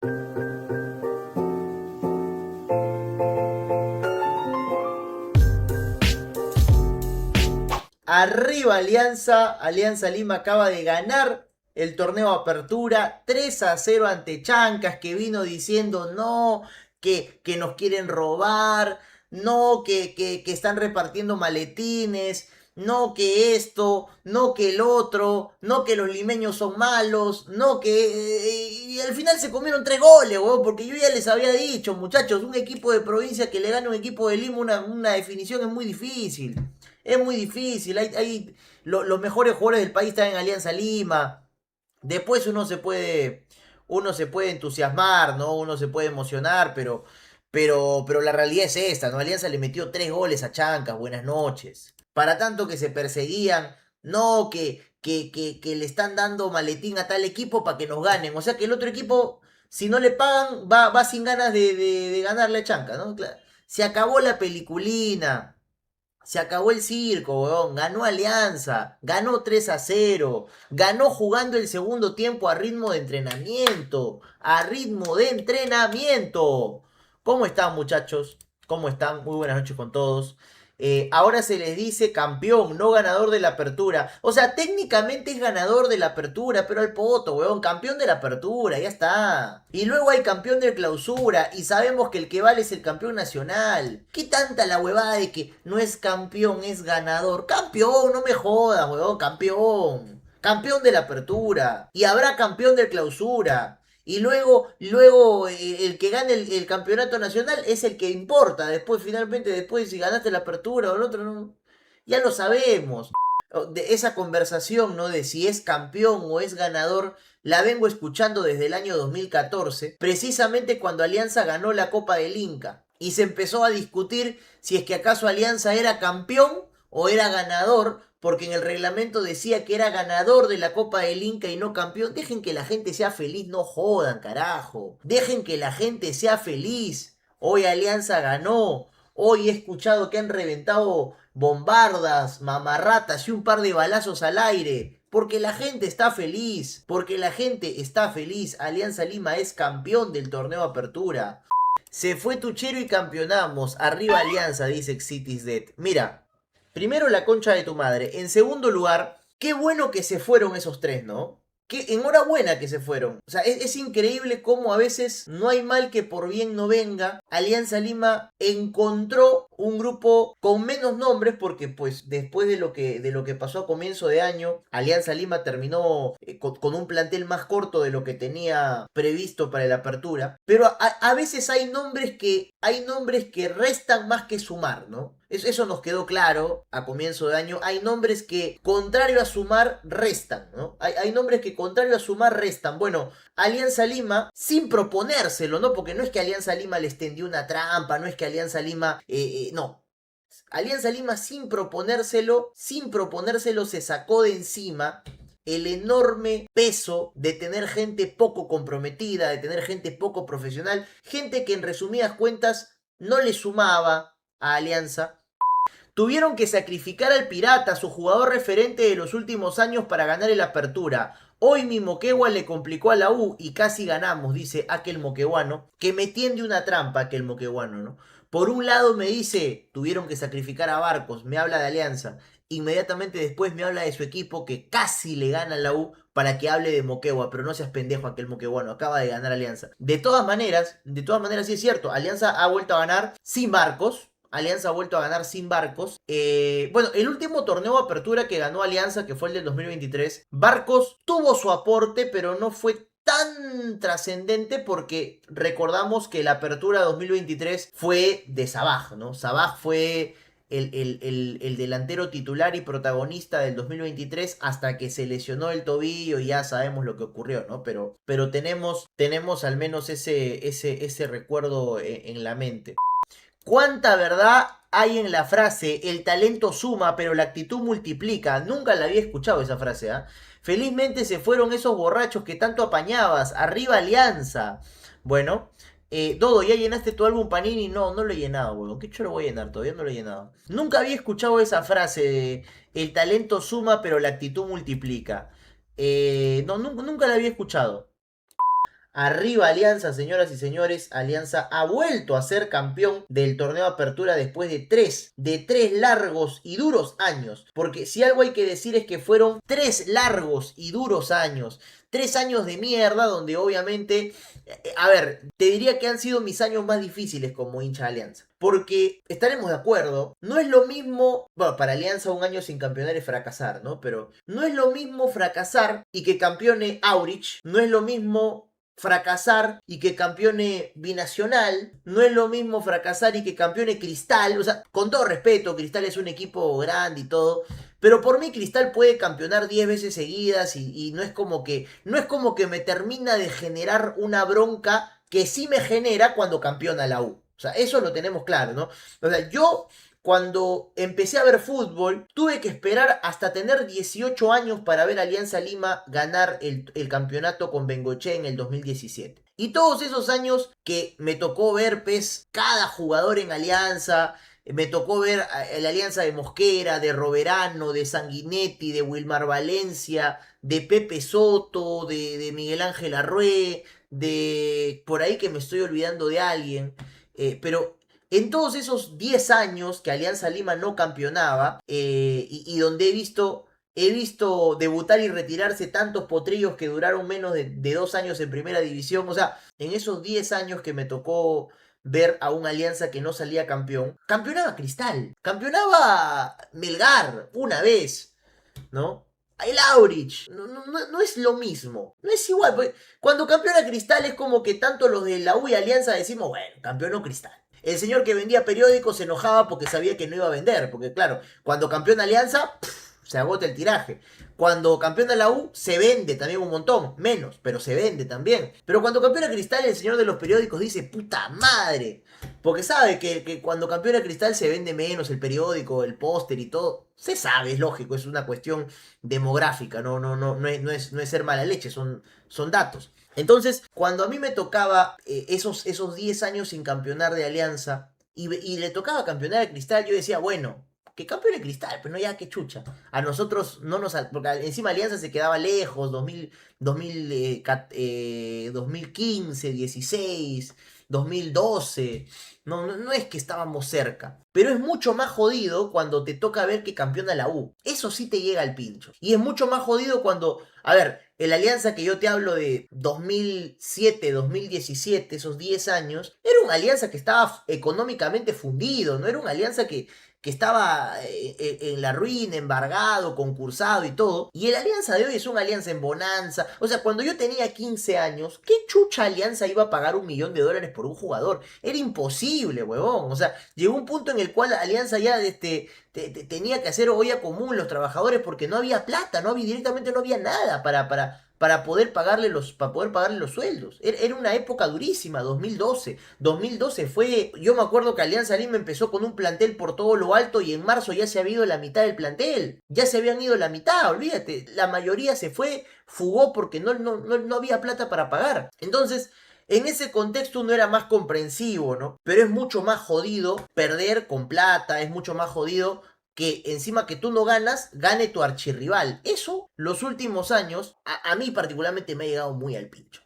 Arriba Alianza, Alianza Lima acaba de ganar el torneo Apertura 3-0 ante Chancas, que vino diciendo no, que nos quieren robar, no, que están repartiendo maletines, no que esto, no que el otro, no que los limeños son malos, no que... y al final se comieron 3 goles, weón, porque yo ya les había dicho, muchachos, un equipo de provincia que le gane a un equipo de Lima una definición es muy difícil. Es muy difícil. Los mejores jugadores del país están en Alianza Lima. Después uno se puede entusiasmar, ¿no? Uno se puede emocionar, pero la realidad es esta, ¿no? Alianza le metió 3 goles a Chancas, buenas noches. Para tanto que se perseguían, no, que le están dando maletín a tal equipo para que nos ganen. O sea que el otro equipo, si no le pagan, va sin ganas de ganarle a Chanca, ¿no? Se acabó la peliculina. Se acabó el circo, weón. Ganó Alianza. Ganó 3-0. Ganó jugando el segundo tiempo a ritmo de entrenamiento. A ritmo de entrenamiento. ¿Cómo están, muchachos? ¿Cómo están? Muy buenas noches con todos. Ahora se les dice campeón, no ganador de la apertura. O sea, técnicamente es ganador de la apertura, pero al poto, weón. Campeón de la apertura, ya está. Y luego hay campeón de clausura. Y sabemos que el que vale es el campeón nacional. ¿Qué tanta la huevada de que no es campeón, es ganador? Campeón, no me jodas, weón. Campeón. Campeón de la apertura. Y habrá campeón de clausura. Y luego el que gane el campeonato nacional es el que importa. Después, finalmente, después si ganaste la apertura o el otro, no, ya lo sabemos. De esa conversación, ¿no? De si es campeón o es ganador, la vengo escuchando desde el año 2014, precisamente cuando Alianza ganó la Copa del Inca. Y se empezó a discutir si es que acaso Alianza era campeón o era ganador, porque en el reglamento decía que era ganador de la Copa del Inca y no campeón. Dejen que la gente sea feliz, no jodan, carajo. Dejen que la gente sea feliz. Hoy Alianza ganó. Hoy he escuchado que han reventado bombardas, mamarratas y un par de balazos al aire. Porque la gente está feliz. Porque la gente está feliz. Alianza Lima es campeón del torneo Apertura. Se fue Tuchero y campeonamos. Arriba Alianza, dice Xitis Dead. Mira, primero la concha de tu madre. En segundo lugar, qué bueno que se fueron esos tres, ¿no? Qué enhorabuena que se fueron. O sea, es increíble cómo a veces no hay mal que por bien no venga. Alianza Lima encontró un grupo con menos nombres porque pues después de lo que pasó a comienzo de año, Alianza Lima terminó con un plantel más corto de lo que tenía previsto para la apertura. Pero a veces hay nombres que restan más que sumar, ¿no? Eso nos quedó claro a comienzo de año. Hay nombres que, contrario a sumar, restan, ¿no? Hay nombres que, contrario a sumar, restan. Bueno, Alianza Lima, sin proponérselo, ¿no? Porque no es que Alianza Lima les tendió una trampa, no es que Alianza Lima... no. Alianza Lima, sin proponérselo, se sacó de encima el enorme peso de tener gente poco comprometida, de tener gente poco profesional, gente que en resumidas cuentas no le sumaba a Alianza. Tuvieron que sacrificar al Pirata, su jugador referente de los últimos años, para ganar el Apertura. Hoy mi Moquegua le complicó a la U y casi ganamos, dice aquel moqueguano, que me tiende una trampa aquel moqueguano, ¿no? Por un lado me dice, tuvieron que sacrificar a Barcos, me habla de Alianza. Inmediatamente después me habla de su equipo que casi le gana a la U para que hable de Moquegua, pero no seas pendejo aquel moqueguano, acaba de ganar Alianza. De todas maneras sí es cierto, Alianza ha vuelto a ganar sin Barcos. Alianza ha vuelto a ganar sin Barcos. Bueno, el último torneo de apertura que ganó Alianza, que fue el del 2023, Barcos tuvo su aporte, pero no fue tan trascendente porque recordamos que la apertura 2023 fue de Sabaj, ¿no? Sabaj fue el delantero titular y protagonista del 2023 hasta que se lesionó el tobillo y ya sabemos lo que ocurrió, ¿no? Pero tenemos al menos ese recuerdo en la mente. ¿Cuánta verdad hay en la frase el talento suma pero la actitud multiplica? Nunca la había escuchado esa frase, ¿ah? Felizmente se fueron esos borrachos que tanto apañabas. Arriba Alianza. Bueno, Dodo, ¿ya llenaste tu álbum Panini? No, no lo he llenado, weón. ¿Qué chulo voy a llenar? Todavía no lo he llenado. Nunca había escuchado esa frase de el talento suma pero la actitud multiplica. No, nunca la había escuchado. Arriba Alianza, señoras y señores. Alianza ha vuelto a ser campeón del torneo Apertura después de tres largos y duros años. Porque si algo hay que decir es que fueron 3 largos y duros años. 3 años de mierda donde obviamente, a ver, te diría que han sido mis años más difíciles como hincha de Alianza. Porque estaremos de acuerdo, no es lo mismo, bueno, para Alianza un año sin campeonar es fracasar, ¿no? Pero no es lo mismo fracasar y que campeone Aurich, no es lo mismo fracasar y que campeone Binacional, no es lo mismo fracasar y que campeone Cristal, o sea, con todo respeto, Cristal es un equipo grande y todo, pero por mí Cristal puede campeonar 10 veces seguidas y no es como que me termina de generar una bronca que sí me genera cuando campeona la U. O sea, eso lo tenemos claro, ¿no? O sea, yo cuando empecé a ver fútbol, tuve que esperar hasta tener 18 años para ver a Alianza Lima ganar el campeonato con Bengochea en el 2017. Y todos esos años que me tocó ver, pues, cada jugador en Alianza, me tocó ver la alianza de Mosquera, de Roberano, de Sanguinetti, de Wilmar Valencia, de Pepe Soto, de Miguel Ángel Arrué, de por ahí que me estoy olvidando de alguien. Pero en todos esos 10 años que Alianza Lima no campeonaba, y donde he visto debutar y retirarse tantos potrillos que duraron menos de 2 años en primera división, o sea, en esos 10 años que me tocó ver a una Alianza que no salía campeón, campeonaba Cristal, campeonaba Melgar una vez, ¿no? El Aurich, no es lo mismo, no es igual, porque cuando campeona Cristal es como que tanto los de la U y Alianza decimos, bueno, campeonó Cristal. El señor que vendía periódicos se enojaba porque sabía que no iba a vender, porque claro, cuando campeona Alianza, se agota el tiraje. Cuando campeona la U, se vende también un montón, menos, pero se vende también. Pero cuando campeona Cristal, el señor de los periódicos dice, puta madre, porque sabe que cuando campeona Cristal se vende menos el periódico, el póster y todo. Se sabe, es lógico, es una cuestión demográfica, no es ser mala leche, son datos. Entonces, cuando a mí me tocaba esos 10 años sin campeonar de Alianza y le tocaba campeonar de Cristal, yo decía, bueno, que campeone Cristal, pero no ya que chucha. A nosotros no nos... Porque encima Alianza se quedaba lejos, 2015, 16, 2012. No es que estábamos cerca. Pero es mucho más jodido cuando te toca ver que campeona la U. Eso sí te llega al pincho. Y es mucho más jodido cuando... A ver, el Alianza que yo te hablo de 2007, 2017, esos 10 años, era una alianza que estaba económicamente fundido, no era una alianza que estaba en la ruina, embargado, concursado y todo. Y el Alianza de hoy es una alianza en bonanza. O sea, cuando yo tenía 15 años, ¿qué chucha alianza iba a pagar $1.000.000 por un jugador? Era imposible, huevón. O sea, llegó un punto en el cual la alianza ya tenía que hacer olla común los trabajadores porque no había plata, directamente no había nada para poder pagarle los sueldos. Era una época durísima, 2012. 2012 fue, yo me acuerdo que Alianza Lima empezó con un plantel por todo lo alto y en marzo ya se había ido la mitad del plantel. Ya se habían ido la mitad, olvídate. La mayoría se fue, fugó porque no había plata para pagar. Entonces, en ese contexto uno era más comprensivo, ¿no? Pero es mucho más jodido perder con plata, es mucho más jodido que encima que tú no ganas, gane tu archirrival. Eso, los últimos años, a mí particularmente me ha llegado muy al pincho.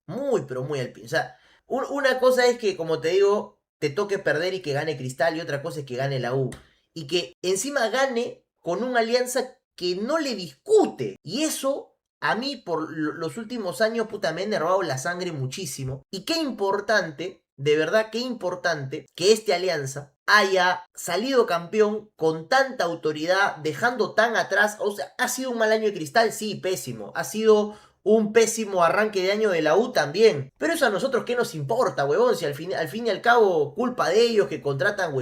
Muy, pero muy al pincho. O sea, una cosa es que, como te digo, te toque perder y que gane Cristal y otra cosa es que gane la U. Y que encima gane con una alianza que no le discute. Y eso, a mí, por los últimos años, puta, me ha enervado la sangre muchísimo. Y qué importante, de verdad, qué importante que esta alianza haya salido campeón con tanta autoridad, dejando tan atrás, o sea, ha sido un mal año de Cristal, sí, pésimo, ha sido un pésimo arranque de año de la U también, pero eso a nosotros qué nos importa, huevón, si al fin y al cabo culpa de ellos que contratan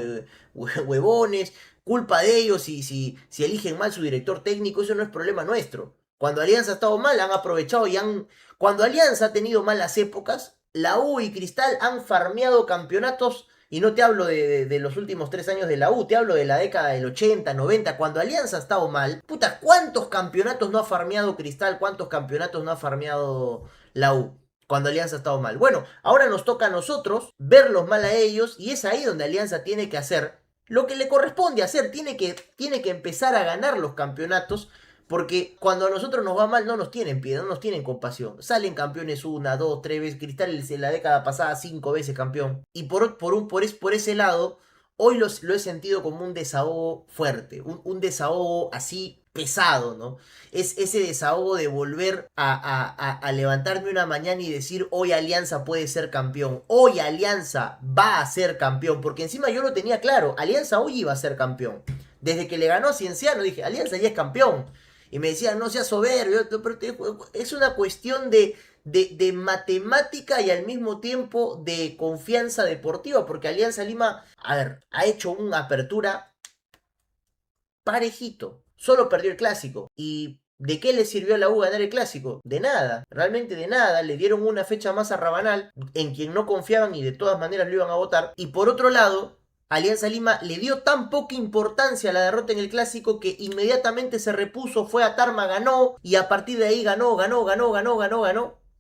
huevones, culpa de ellos si eligen mal su director técnico, eso no es problema nuestro. Cuando Alianza ha estado mal, han aprovechado y han... Cuando Alianza ha tenido malas épocas, la U y Cristal han farmeado campeonatos. Y no te hablo de los últimos 3 años de la U, te hablo de la década del 80, 90, cuando Alianza ha estado mal. Puta, ¿cuántos campeonatos no ha farmeado Cristal? ¿Cuántos campeonatos no ha farmeado la U? Cuando Alianza ha estado mal. Bueno, ahora nos toca a nosotros verlos mal a ellos y es ahí donde Alianza tiene que hacer lo que le corresponde hacer. Tiene que empezar a ganar los campeonatos Porque cuando a nosotros nos va mal no nos tienen piedad, no nos tienen compasión. Salen campeones una, dos, tres veces. Cristal en la década pasada 5 veces campeón. Y por ese lado, hoy lo he sentido como un desahogo fuerte. Un desahogo así pesado, ¿no? Es ese desahogo de volver a levantarme una mañana y decir, hoy Alianza puede ser campeón. Hoy Alianza va a ser campeón. Porque encima yo lo tenía claro. Alianza hoy iba a ser campeón. Desde que le ganó a Cienciano dije, Alianza ya es campeón. Y me decían, no seas soberbio, pero es una cuestión de matemática y al mismo tiempo de confianza deportiva, porque Alianza Lima, a ver, ha hecho una apertura parejito, solo perdió el clásico. ¿Y de qué le sirvió a la U ganar el clásico? De nada, realmente de nada. Le dieron una fecha más a Rabanal, en quien no confiaban y de todas maneras lo iban a votar. Y por otro lado, Alianza Lima le dio tan poca importancia a la derrota en el clásico que inmediatamente se repuso, fue a Tarma, ganó y a partir de ahí ganó.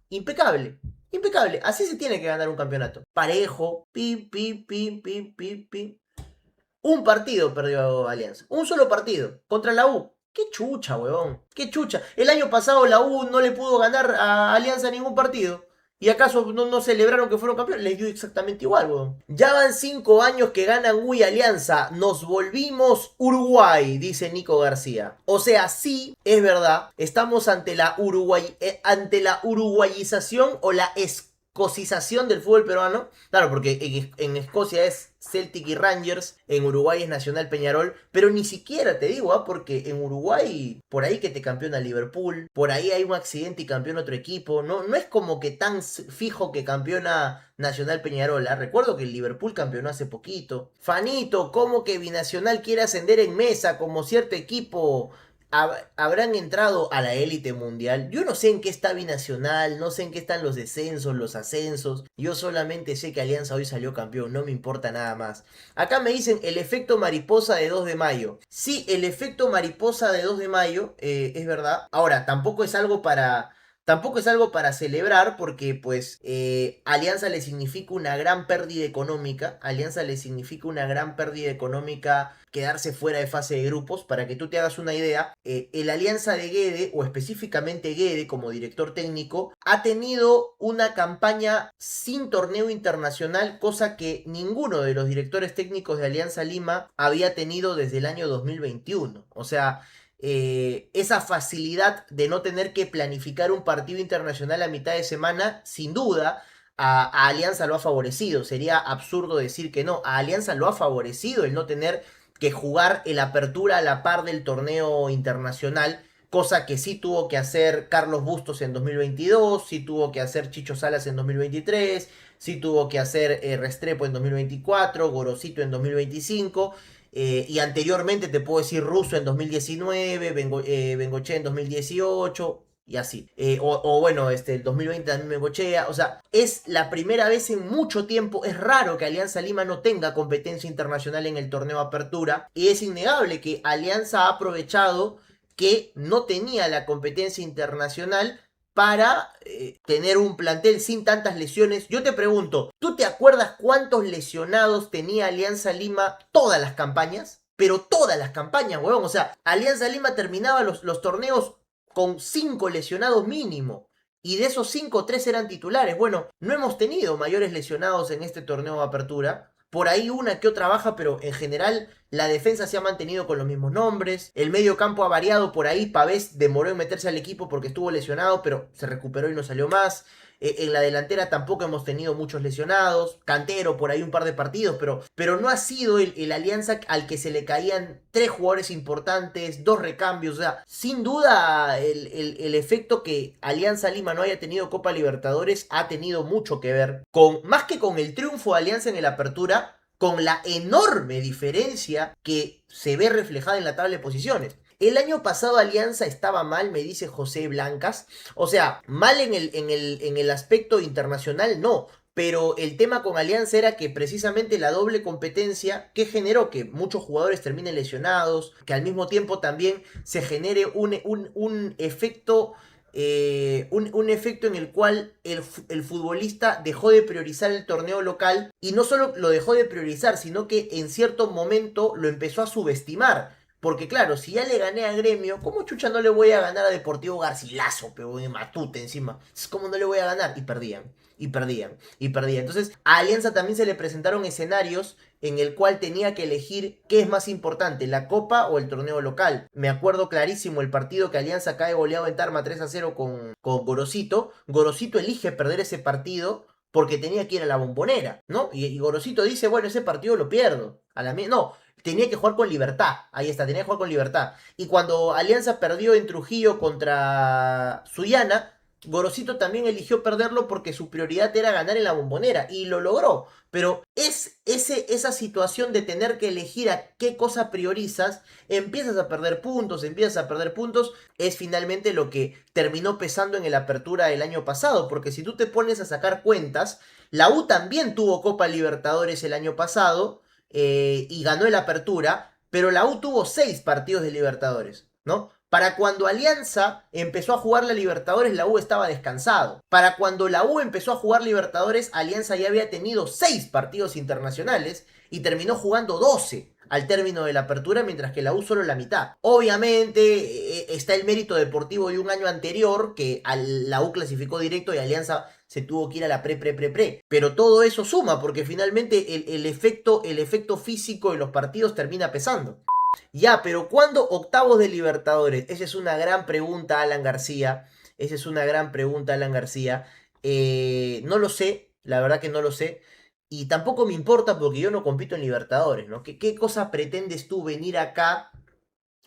Impecable. Impecable. Así se tiene que ganar un campeonato. Parejo. Pim, pim, pim, pim, pim, pim. Un partido perdió Alianza. Un solo partido. Contra la U. Qué chucha, huevón. Qué chucha. El año pasado la U no le pudo ganar a Alianza ningún partido. ¿Y acaso no celebraron que fueron campeones? Les dio exactamente igual, huevón. Ya van 5 años que ganan U y Alianza. Nos volvimos Uruguay, dice Nico García. O sea, sí, es verdad. Estamos ante la uruguayización o la escocización del fútbol peruano. Claro, porque en Escocia es Celtic y Rangers, en Uruguay es Nacional Peñarol, pero ni siquiera te digo, porque en Uruguay, por ahí que te campeona Liverpool, por ahí hay un accidente y campeona otro equipo, no es como que tan fijo que campeona Nacional Peñarol. Recuerdo que el Liverpool campeonó hace poquito. Fanito, ¿cómo que Binacional quiere ascender en mesa como cierto equipo habrán entrado a la élite mundial? Yo no sé en qué está Binacional, no sé en qué están los descensos, los ascensos. Yo solamente sé que Alianza hoy salió campeón, no me importa nada más. Acá me dicen el efecto mariposa de 2 de mayo. Sí, el efecto mariposa de 2 de mayo, es verdad. Ahora, tampoco es algo para celebrar porque pues Alianza le significa una gran pérdida económica. Alianza le significa una gran pérdida económica quedarse fuera de fase de grupos. Para que tú te hagas una idea, el Alianza de Guede, o específicamente Guede como director técnico, ha tenido una campaña sin torneo internacional, cosa que ninguno de los directores técnicos de Alianza Lima había tenido desde el año 2021. O sea, esa facilidad de no tener que planificar un partido internacional a mitad de semana, sin duda, a Alianza lo ha favorecido. Sería absurdo decir que no. A Alianza lo ha favorecido el no tener que jugar el apertura a la par del torneo internacional, cosa que sí tuvo que hacer Carlos Bustos en 2022, sí tuvo que hacer Chicho Salas en 2023, sí tuvo que hacer Restrepo en 2024, Gorosito en 2025. Y anteriormente te puedo decir Russo en 2019, Bengochea en 2018 y así. O bueno, el 2020 también Bengochea. O sea, es la primera vez en mucho tiempo. Es raro que Alianza Lima no tenga competencia internacional en el torneo Apertura. Y es innegable que Alianza ha aprovechado que no tenía la competencia internacional para tener un plantel sin tantas lesiones. Yo te pregunto, ¿tú te acuerdas cuántos lesionados tenía Alianza Lima todas las campañas? Pero todas las campañas, huevón. O sea, Alianza Lima terminaba los torneos con 5 lesionados mínimo. Y de esos 5, 3 eran titulares. Bueno, no hemos tenido mayores lesionados en este torneo de apertura. Por ahí una que otra baja, pero en general la defensa se ha mantenido con los mismos nombres. El medio campo ha variado por ahí. Pavés demoró en meterse al equipo porque estuvo lesionado, pero se recuperó y no salió más. En la delantera tampoco hemos tenido muchos lesionados. Cantero por ahí un par de partidos, pero no ha sido el Alianza al que se le caían 3 jugadores importantes, 2 recambios. O sea, sin duda el efecto que Alianza Lima no haya tenido Copa Libertadores ha tenido mucho que ver con, más que con el triunfo de Alianza en el Apertura, con la enorme diferencia que se ve reflejada en la tabla de posiciones. El año pasado Alianza estaba mal, me dice José Blancas. O sea, mal en el aspecto internacional, no. Pero el tema con Alianza era que precisamente la doble competencia que generó que muchos jugadores terminen lesionados, que al mismo tiempo también se genere un efecto un efecto en el cual el futbolista dejó de priorizar el torneo local, y no solo lo dejó de priorizar, sino que en cierto momento lo empezó a subestimar. Porque claro, si ya le gané a Gremio, ¿cómo chucha no le voy a ganar a Deportivo Garcilaso, pero en Matute encima? ¿Cómo no le voy a ganar? Y perdían, y perdían, y perdían. Entonces, a Alianza también se le presentaron escenarios en el cual tenía que elegir qué es más importante, la Copa o el torneo local. Me acuerdo clarísimo el partido que Alianza cae goleado en Tarma 3-0 con Gorosito. Gorosito elige perder ese partido porque tenía que ir a la Bombonera, ¿no? Y Gorosito dice, bueno, ese partido lo pierdo. No, tenía que jugar con libertad. Ahí está, tenía que jugar con libertad. Y cuando Alianza perdió en Trujillo contra Sullana, Gorosito también eligió perderlo porque su prioridad era ganar en la Bombonera y lo logró. Pero esa situación de tener que elegir a qué cosa priorizas, empiezas a perder puntos, es finalmente lo que terminó pesando en el apertura del año pasado. Porque si tú te pones a sacar cuentas, la U también tuvo Copa Libertadores el año pasado y ganó el apertura, pero la U tuvo 6 partidos de Libertadores, ¿no? Para cuando Alianza empezó a jugar la Libertadores, la U estaba descansado. Para cuando la U empezó a jugar Libertadores, Alianza ya había tenido 6 partidos internacionales y terminó jugando 12 al término de la apertura, mientras que la U solo la mitad. Obviamente está el mérito deportivo de un año anterior, que la U clasificó directo y Alianza se tuvo que ir a la pre. Pero todo eso suma, porque finalmente el efecto físico de los partidos termina pesando. Ya, pero ¿cuándo octavos de Libertadores? Esa es una gran pregunta, Alan García. Esa es una gran pregunta, Alan García. No lo sé, la verdad que no lo sé. Y tampoco me importa porque yo no compito en Libertadores, ¿no? ¿Qué cosa pretendes tú venir acá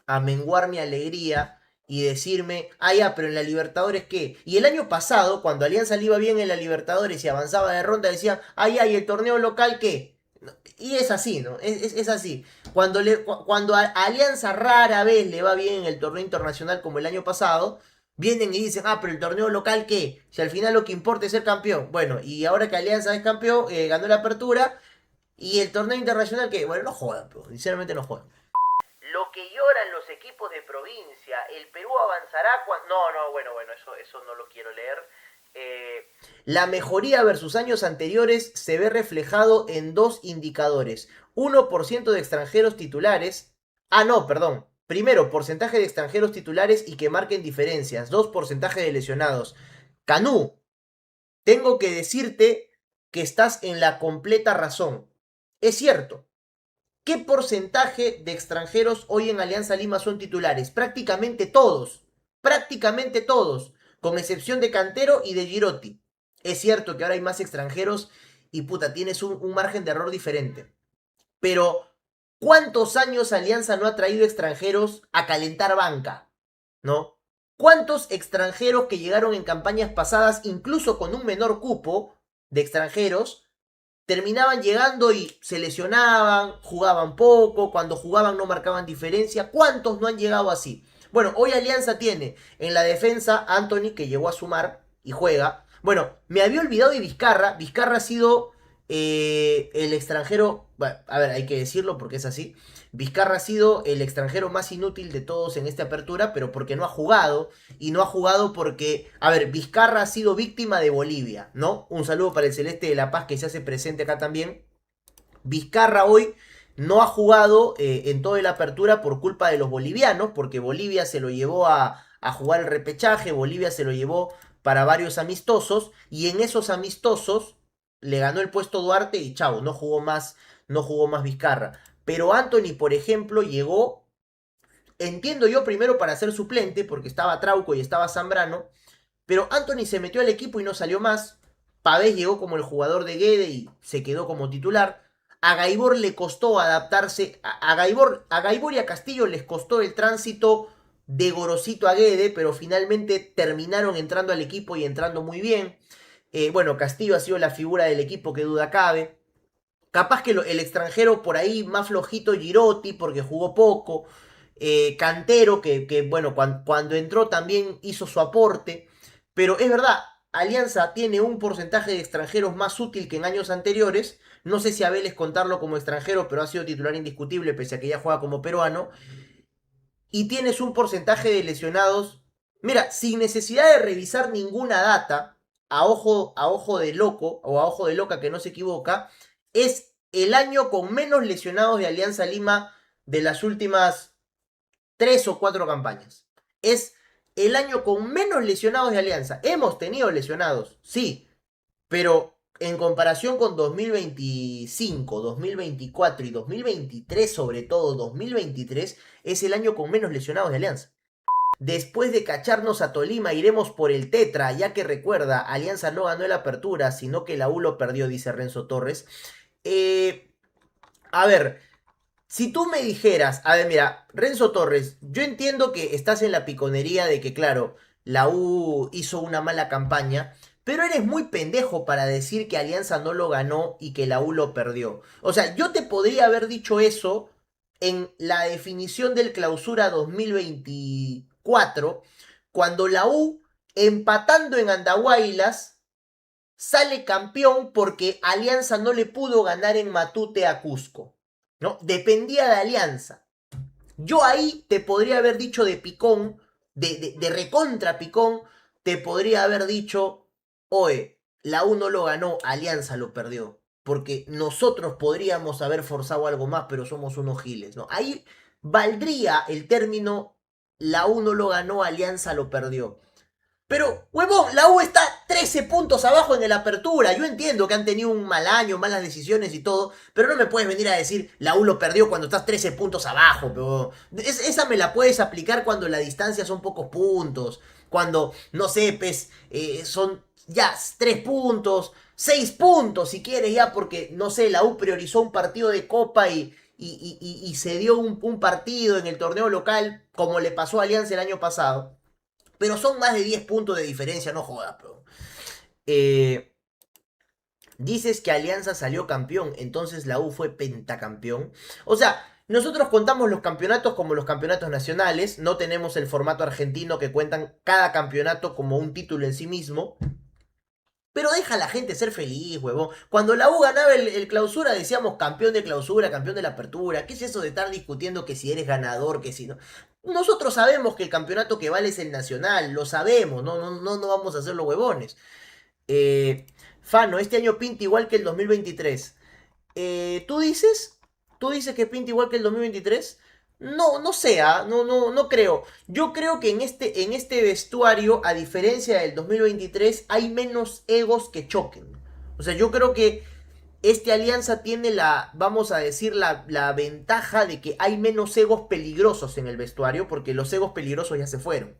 a menguar mi alegría y decirme, ah, ya, pero en la Libertadores qué? Y el año pasado, cuando Alianza le iba bien en la Libertadores y avanzaba de ronda, decían, ah, ya, ¿y el torneo local qué? Y es así, ¿no? Es así. Cuando a Alianza rara vez le va bien en el torneo internacional como el año pasado, vienen y dicen, ah, pero el torneo local qué? Si al final lo que importa es ser campeón. Bueno, y ahora que Alianza es campeón, ganó la apertura, y el torneo internacional qué? Bueno, no jodan, pero, sinceramente no jodan. Lo que lloran los equipos de provincia, el Perú avanzará cuando... No, bueno, eso no lo quiero leer. La mejoría versus años anteriores se ve reflejado en dos indicadores. 1% de extranjeros titulares. Ah, no, perdón. Primero, porcentaje de extranjeros titulares y que marquen diferencias. 2, porcentaje de lesionados. Canú, tengo que decirte que estás en la completa razón. Es cierto. ¿Qué porcentaje de extranjeros hoy en Alianza Lima son titulares? Prácticamente todos. Prácticamente todos. Con excepción de Cantero y de Girotti. Es cierto que ahora hay más extranjeros y puta, tienes un margen de error diferente. Pero, ¿cuántos años Alianza no ha traído extranjeros a calentar banca? ¿No? ¿Cuántos extranjeros que llegaron en campañas pasadas, incluso con un menor cupo de extranjeros, terminaban llegando y se lesionaban, jugaban poco, cuando jugaban no marcaban diferencia? ¿Cuántos no han llegado así? Bueno, hoy Alianza tiene en la defensa Anthony, que llegó a sumar y juega. Bueno, me había olvidado de Vizcarra. Vizcarra ha sido el extranjero, bueno, a ver, hay que decirlo porque es así. Vizcarra ha sido el extranjero más inútil de todos en esta apertura, pero porque no ha jugado. Y no ha jugado porque, a ver, Vizcarra ha sido víctima de Bolivia, ¿no? Un saludo para el Celeste de La Paz que se hace presente acá también. Vizcarra hoy no ha jugado en toda la apertura por culpa de los bolivianos, porque Bolivia se lo llevó a jugar el repechaje, Bolivia se lo llevó para varios amistosos, y en esos amistosos le ganó el puesto Duarte y chao, no jugó más Vizcarra. Pero Anthony, por ejemplo, llegó, entiendo yo, primero para ser suplente, porque estaba Trauco y estaba Zambrano, pero Anthony se metió al equipo y no salió más. Pavés llegó como el jugador de Guede y se quedó como titular. A Gaibor le costó adaptarse. A Gaibor y a Castillo les costó el tránsito de Gorosito a Guede, pero finalmente terminaron entrando al equipo y entrando muy bien. Bueno, Castillo ha sido la figura del equipo, que duda cabe. Capaz que el extranjero por ahí más flojito, Girotti, porque jugó poco. Cantero, que bueno, cuando entró también hizo su aporte. Pero es verdad, Alianza tiene un porcentaje de extranjeros más útil que en años anteriores. No sé si a Vélez contarlo como extranjero, pero ha sido titular indiscutible, pese a que ya juega como peruano. Y tienes un porcentaje de lesionados. Mira, sin necesidad de revisar ninguna data, a ojo de loco o a ojo de loca que no se equivoca, es el año con menos lesionados de Alianza Lima de las últimas 3 o 4 campañas. Es el año con menos lesionados de Alianza. Hemos tenido lesionados, sí, pero en comparación con 2025, 2024 y 2023, sobre todo 2023, es el año con menos lesionados de Alianza. Después de cacharnos a Tolima, iremos por el Tetra, ya que recuerda, Alianza no ganó la apertura, sino que la U lo perdió, dice Renzo Torres. A ver, si tú me dijeras, a ver, mira, Renzo Torres, yo entiendo que estás en la piconería de que, claro, la U hizo una mala campaña, pero eres muy pendejo para decir que Alianza no lo ganó y que la U lo perdió. O sea, yo te podría haber dicho eso en la definición del clausura 2024, cuando la U, empatando en Andahuaylas, sale campeón porque Alianza no le pudo ganar en Matute a Cusco. ¿No? Dependía de Alianza. Yo ahí te podría haber dicho de picón, de recontra picón, te podría haber dicho, oye, la U no lo ganó, Alianza lo perdió. Porque nosotros podríamos haber forzado algo más, pero somos unos giles, ¿no? Ahí valdría el término, la U no lo ganó, Alianza lo perdió. Pero, huevón, la U está 13 puntos abajo en el apertura. Yo entiendo que han tenido un mal año, malas decisiones y todo, pero no me puedes venir a decir la U lo perdió cuando estás 13 puntos abajo. Pero esa me la puedes aplicar cuando la distancia son pocos puntos. Cuando, no sé, pues, son ya 3 puntos, 6 puntos si quieres ya, porque, no sé, la U priorizó un partido de Copa y se dio un partido en el torneo local, como le pasó a Alianza el año pasado. Pero son más de 10 puntos de diferencia, no jodas, pero. Eh, Dices que Alianza salió campeón, entonces la U fue pentacampeón. O sea, nosotros contamos los campeonatos como los campeonatos nacionales, no tenemos el formato argentino que cuentan cada campeonato como un título en sí mismo. Pero deja a la gente ser feliz, huevón. Cuando la U ganaba el clausura decíamos campeón de clausura, campeón de la apertura. ¿Qué es eso de estar discutiendo que si eres ganador, que si no? Nosotros sabemos que el campeonato que vale es el nacional, lo sabemos, no vamos a hacer los huevones. Eh, Fano, este año pinta igual que el 2023. ¿Tú dices? ¿Tú dices que pinta igual que el 2023? No, no sea, no creo. Yo creo que en este vestuario, a diferencia del 2023, hay menos egos que choquen. O sea, yo creo que esta alianza tiene vamos a decir, la ventaja de que hay menos egos peligrosos en el vestuario, porque los egos peligrosos ya se fueron.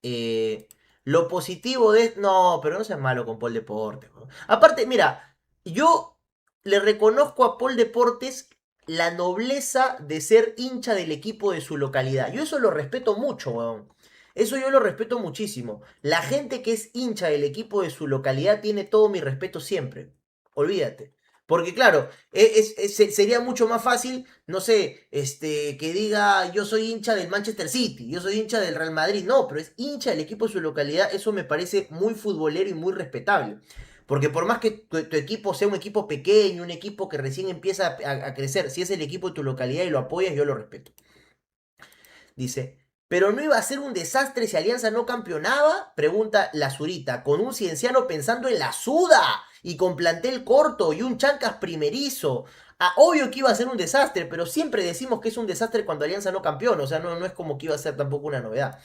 Eh, lo positivo de... No, pero no seas malo con Paul Deportes. ¿No? Aparte, mira, yo le reconozco a Paul Deportes la nobleza de ser hincha del equipo de su localidad. Yo eso lo respeto mucho, weón. Eso yo lo respeto muchísimo. La gente que es hincha del equipo de su localidad tiene todo mi respeto siempre. Olvídate. Porque claro, sería mucho más fácil, no sé, que diga yo soy hincha del Manchester City, yo soy hincha del Real Madrid. No, pero es hincha del equipo de su localidad. Eso me parece muy futbolero y muy respetable. Porque por más que tu equipo sea un equipo pequeño, un equipo que recién empieza a crecer, si es el equipo de tu localidad y lo apoyas, yo lo respeto. Dice, ¿pero no iba a ser un desastre si Alianza no campeonaba? Pregunta la Zurita, con un cienciano pensando en la suda y con plantel corto y un chancas primerizo. Ah, obvio que iba a ser un desastre, pero siempre decimos que es un desastre cuando Alianza no campeona, o sea, no es como que iba a ser tampoco una novedad.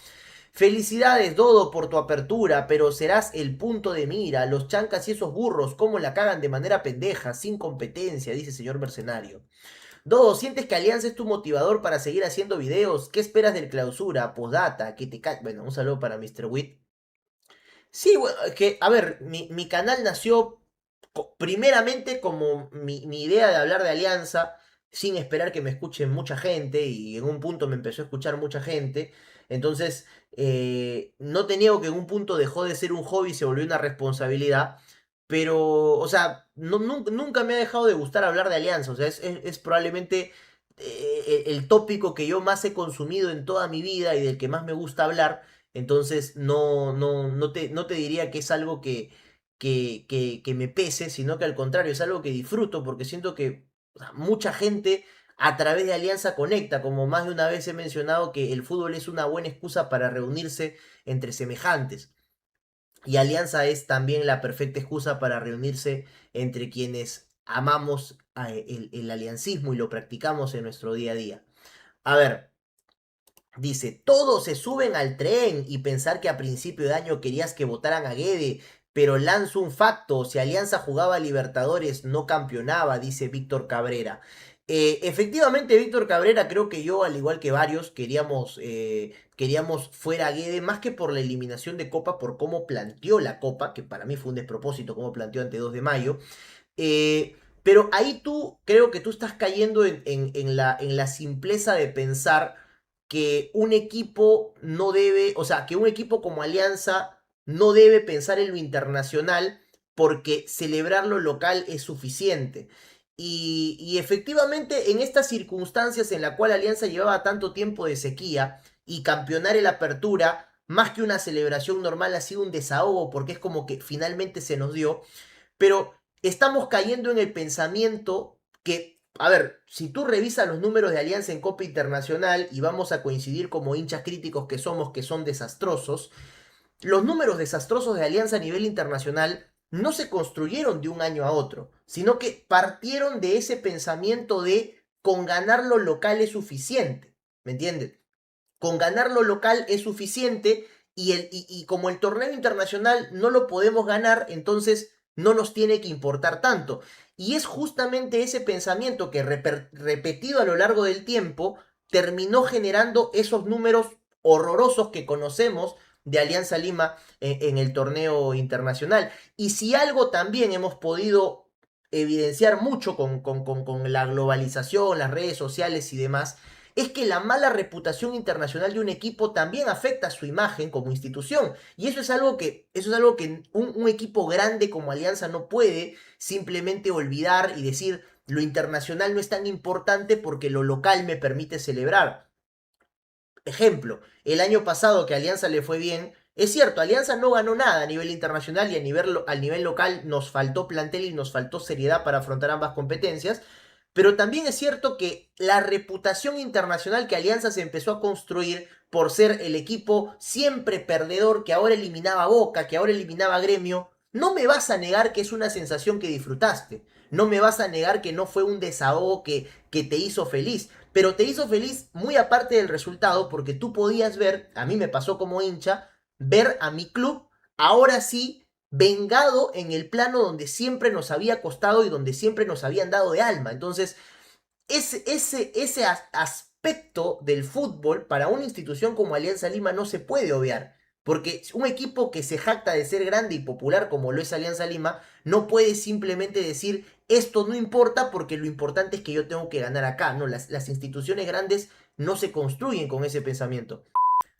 Felicidades, Dodo, por tu apertura, pero serás el punto de mira. Los chancas y esos burros, cómo la cagan de manera pendeja, sin competencia, dice señor mercenario. Dodo, ¿sientes que Alianza es tu motivador para seguir haciendo videos? ¿Qué esperas del clausura? Postdata, que te ca... Bueno, un saludo para Mr. Witt. Sí, bueno, que, a ver, mi canal nació primeramente como mi idea de hablar de Alianza, sin esperar que me escuchen mucha gente, y en un punto me empezó a escuchar mucha gente. Entonces, no te niego que en un punto dejó de ser un hobby y se volvió una responsabilidad. Pero, o sea, nunca me ha dejado de gustar hablar de Alianza. O sea, es probablemente el tópico que yo más he consumido en toda mi vida y del que más me gusta hablar. Entonces, no te diría que es algo que me pese, sino que al contrario, es algo que disfruto porque siento que, o sea, mucha gente a través de Alianza conecta, como más de una vez he mencionado que el fútbol es una buena excusa para reunirse entre semejantes. Y Alianza es también la perfecta excusa para reunirse entre quienes amamos el aliancismo y lo practicamos en nuestro día a día. A ver, Dice, todos se suben al tren y pensar que a principio de año querías que votaran a Guede, pero lanzo un facto, si Alianza jugaba Libertadores no campeonaba, dice Víctor Cabrera. Efectivamente, Víctor Cabrera, creo que yo, al igual que varios, queríamos fuera a Guede, más que por la eliminación de Copa, por cómo planteó la Copa, que para mí fue un despropósito, cómo planteó ante 2 de mayo. Pero ahí creo que tú estás cayendo en la simpleza de pensar que un equipo no debe, o sea, que un equipo como Alianza no debe pensar en lo internacional porque celebrar lo local es suficiente. Y efectivamente, en estas circunstancias en la cual Alianza llevaba tanto tiempo de sequía y campeonar el Apertura, más que una celebración normal, ha sido un desahogo porque es como que finalmente se nos dio. Pero estamos cayendo en el pensamiento que, a ver, si tú revisas los números de Alianza en Copa Internacional y vamos a coincidir como hinchas críticos que somos, que son desastrosos, los números desastrosos de Alianza a nivel internacional no se construyeron de un año a otro, sino que partieron de ese pensamiento de con ganar lo local es suficiente, ¿me entiendes? Con ganar lo local es suficiente y como el torneo internacional no lo podemos ganar, entonces no nos tiene que importar tanto. Y es justamente ese pensamiento que repetido a lo largo del tiempo terminó generando esos números horrorosos que conocemos de Alianza Lima en el torneo internacional. Y si algo también hemos podido evidenciar mucho con la globalización, las redes sociales y demás, es que la mala reputación internacional de un equipo también afecta a su imagen como institución. Y eso es algo que un equipo grande como Alianza no puede simplemente olvidar y decir lo internacional no es tan importante porque lo local me permite celebrar. Ejemplo, el año pasado que a Alianza le fue bien, es cierto, Alianza no ganó nada a nivel internacional y al nivel local nos faltó plantel y nos faltó seriedad para afrontar ambas competencias, pero también es cierto que la reputación internacional que Alianza se empezó a construir por ser el equipo siempre perdedor que ahora eliminaba a Boca, que ahora eliminaba a Gremio, no me vas a negar que es una sensación que disfrutaste. No me vas a negar que no fue un desahogo que te hizo feliz. Pero te hizo feliz muy aparte del resultado porque tú podías ver, a mí me pasó como hincha, ver a mi club ahora sí vengado en el plano donde siempre nos había costado y donde siempre nos habían dado de alma. Entonces, ese aspecto del fútbol para una institución como Alianza Lima no se puede obviar. Porque un equipo que se jacta de ser grande y popular como lo es Alianza Lima, no puede simplemente decir esto no importa porque lo importante es que yo tengo que ganar acá. No, las instituciones grandes no se construyen con ese pensamiento.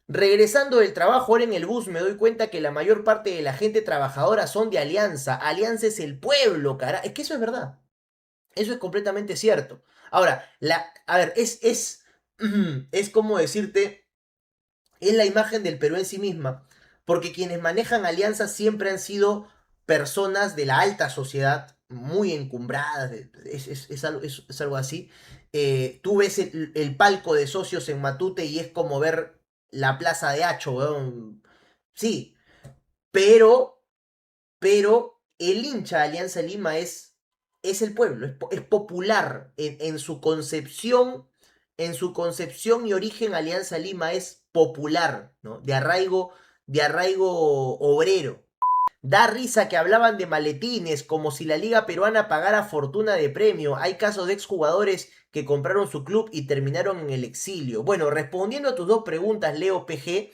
Regresando del trabajo ahora en el bus me doy cuenta que la mayor parte de la gente trabajadora son de Alianza. Alianza es el pueblo, cara. Es que eso es verdad. Eso es completamente cierto. Ahora, a ver, es como decirte, es la imagen del Perú en sí misma, porque quienes manejan alianzas siempre han sido personas de la alta sociedad, muy encumbradas, es algo así. Tú ves el palco de socios en Matute y es como ver la plaza de Hacho, weón. Sí, pero el hincha de Alianza Lima es el pueblo, es popular en su concepción, y origen Alianza Lima es popular, ¿no? De arraigo obrero. Da risa que hablaban de maletines, como si la liga peruana pagara fortuna de premio. Hay casos de exjugadores que compraron su club y terminaron en el exilio. Bueno, respondiendo a tus dos preguntas, Leo PG,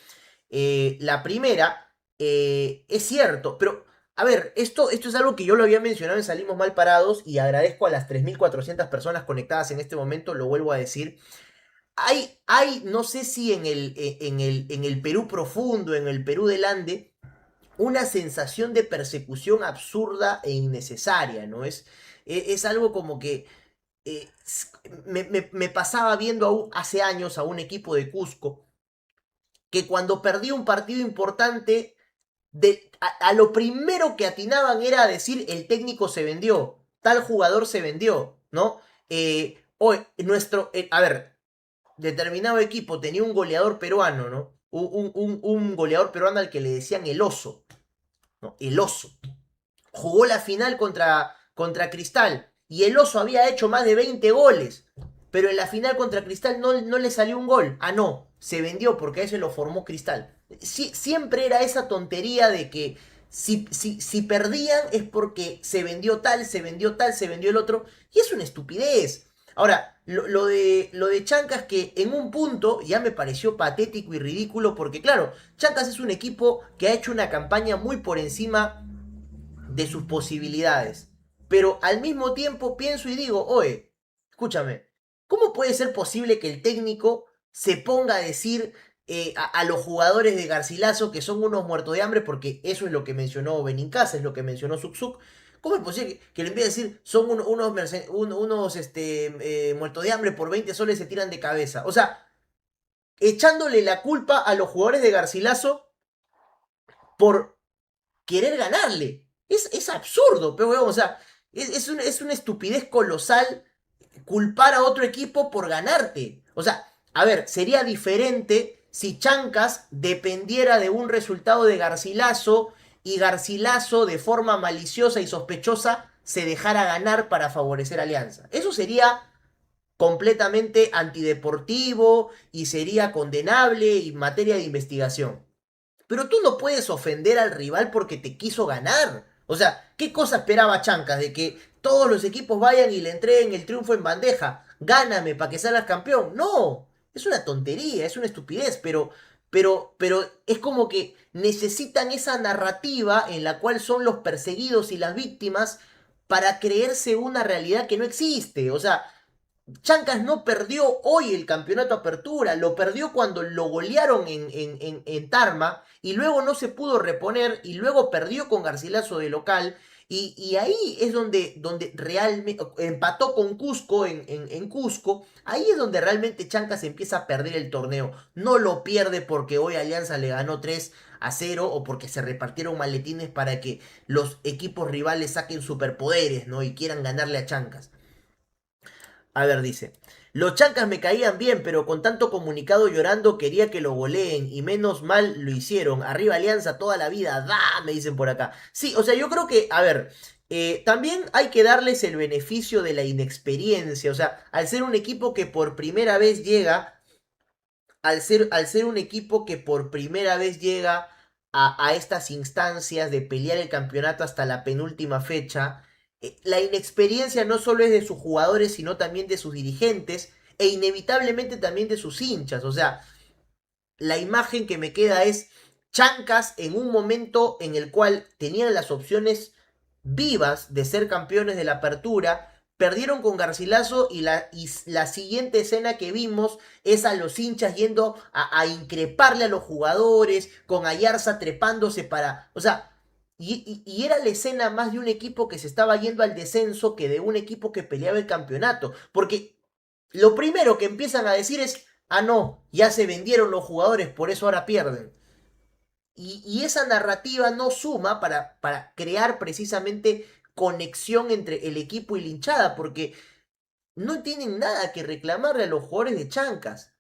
la primera, es cierto, pero a ver, esto es algo que yo lo había mencionado en Salimos Mal Parados y agradezco a las 3.400 personas conectadas en este momento, lo vuelvo a decir. No sé si en el Perú profundo, en el Perú del Ande, una sensación de persecución absurda e innecesaria, ¿no? Es algo como que me pasaba viendo hace años a un equipo de Cusco que cuando perdía un partido importante, a lo primero que atinaban era decir el técnico se vendió, tal jugador se vendió, ¿no? Hoy, a ver, determinado equipo tenía un goleador peruano, ¿no? Un goleador peruano al que le decían el oso, ¿no? El oso. Jugó la final contra Cristal y el oso había hecho más de 20 goles, pero en la final contra Cristal no le salió un gol. Ah, no, se vendió porque a eso lo formó Cristal. Siempre era esa tontería de que si perdían es porque se vendió tal, se vendió tal, se vendió el otro. Y es una estupidez. Ahora, lo de Chancas que en un punto ya me pareció patético y ridículo porque claro, Chancas es un equipo que ha hecho una campaña muy por encima de sus posibilidades. Pero al mismo tiempo pienso y digo, oye, escúchame, ¿cómo puede ser posible que el técnico se ponga a decir a los jugadores de Garcilaso que son unos muertos de hambre? Porque eso es lo que mencionó Benincasa, es lo que mencionó Zuczuk. ¿Cómo es posible que le empiece a decir son unos muertos de hambre por 20 soles se tiran de cabeza? O sea, echándole la culpa a los jugadores de Garcilaso por querer ganarle. Es absurdo, pero o sea, es una estupidez colosal culpar a otro equipo por ganarte. O sea, a ver, sería diferente si Chancas dependiera de un resultado de Garcilaso y Garcilaso de forma maliciosa y sospechosa se dejara ganar para favorecer a Alianza. Eso sería completamente antideportivo y sería condenable en materia de investigación. Pero tú no puedes ofender al rival porque te quiso ganar. O sea, ¿qué cosa esperaba Chancas? ¿De que todos los equipos vayan y le entreguen el triunfo en bandeja? Gáname para que salgas campeón. No, es una tontería, es una estupidez, pero es como que necesitan esa narrativa en la cual son los perseguidos y las víctimas para creerse una realidad que no existe. O sea, Chancas no perdió hoy el campeonato Apertura, lo perdió cuando lo golearon en Tarma y luego no se pudo reponer y luego perdió con Garcilaso de local y ahí es donde realmente empató con Cusco en Cusco, ahí es donde realmente Chancas empieza a perder el torneo, no lo pierde porque hoy Alianza le ganó 3-0 o porque se repartieron maletines para que los equipos rivales saquen superpoderes, ¿no? Y quieran ganarle a Chancas. A ver, dice. Los chancas me caían bien, pero con tanto comunicado llorando quería que lo goleen y menos mal lo hicieron. Arriba Alianza toda la vida, da, me dicen por acá. Sí, o sea, yo creo que, a ver, también hay que darles el beneficio de la inexperiencia. O sea, al ser un equipo que por primera vez llega, al ser un equipo que por primera vez llega a estas instancias de pelear el campeonato hasta la penúltima fecha, la inexperiencia no solo es de sus jugadores, sino también de sus dirigentes e inevitablemente también de sus hinchas. O sea, la imagen que me queda es Chancas en un momento en el cual tenían las opciones vivas de ser campeones de la apertura, perdieron con Garcilaso y la siguiente escena que vimos es a los hinchas yendo a increparle a los jugadores, con Ayarza trepándose para... O sea, y era la escena más de un equipo que se estaba yendo al descenso que de un equipo que peleaba el campeonato. Porque lo primero que empiezan a decir es, ah, no, ya se vendieron los jugadores, por eso ahora pierden. Y esa narrativa no suma para crear precisamente conexión entre el equipo y la hinchada, porque no tienen nada que reclamarle a los jugadores de Chancas.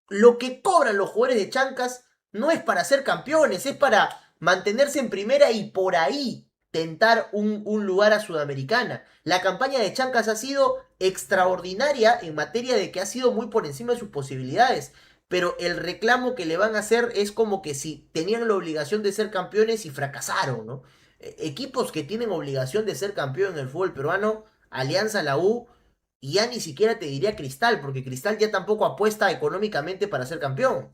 Lo que cobran los jugadores de Chancas no es para ser campeones, es para mantenerse en primera y por ahí tentar un lugar a Sudamericana. La campaña de Chancas ha sido extraordinaria en materia de que ha sido muy por encima de sus posibilidades. Pero el reclamo que le van a hacer es como que si tenían la obligación de ser campeones y fracasaron, ¿no? Equipos que tienen obligación de ser campeón en el fútbol peruano, Alianza, la U, y ya ni siquiera te diría Cristal, porque Cristal ya tampoco apuesta económicamente para ser campeón.